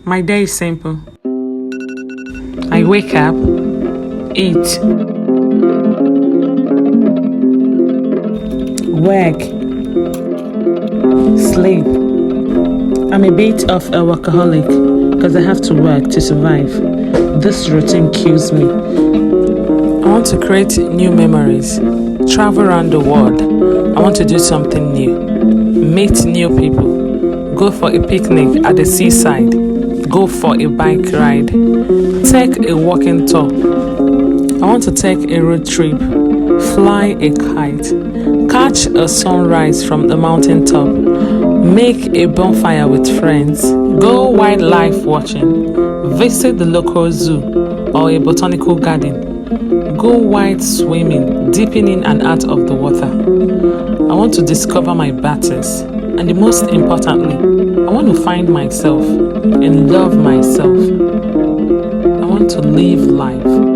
My day is simple. I wake up, eat, work, sleep. I'm a bit of a workaholic because I have to work to survive. This routine kills me. I want to create new memories, travel around the world. I want to do something new, meet new people, go for a picnic at the seaside, go for a bike ride, take a walking tour. I want to take a road trip, fly a kite, catch a sunrise from the mountaintop, make a bonfire with friends, go wildlife watching, visit the local zoo or a botanical garden, go wide swimming, dipping in and out of the water. I want to discover my battles, and the most importantly, I want to find myself and love myself. I want to live life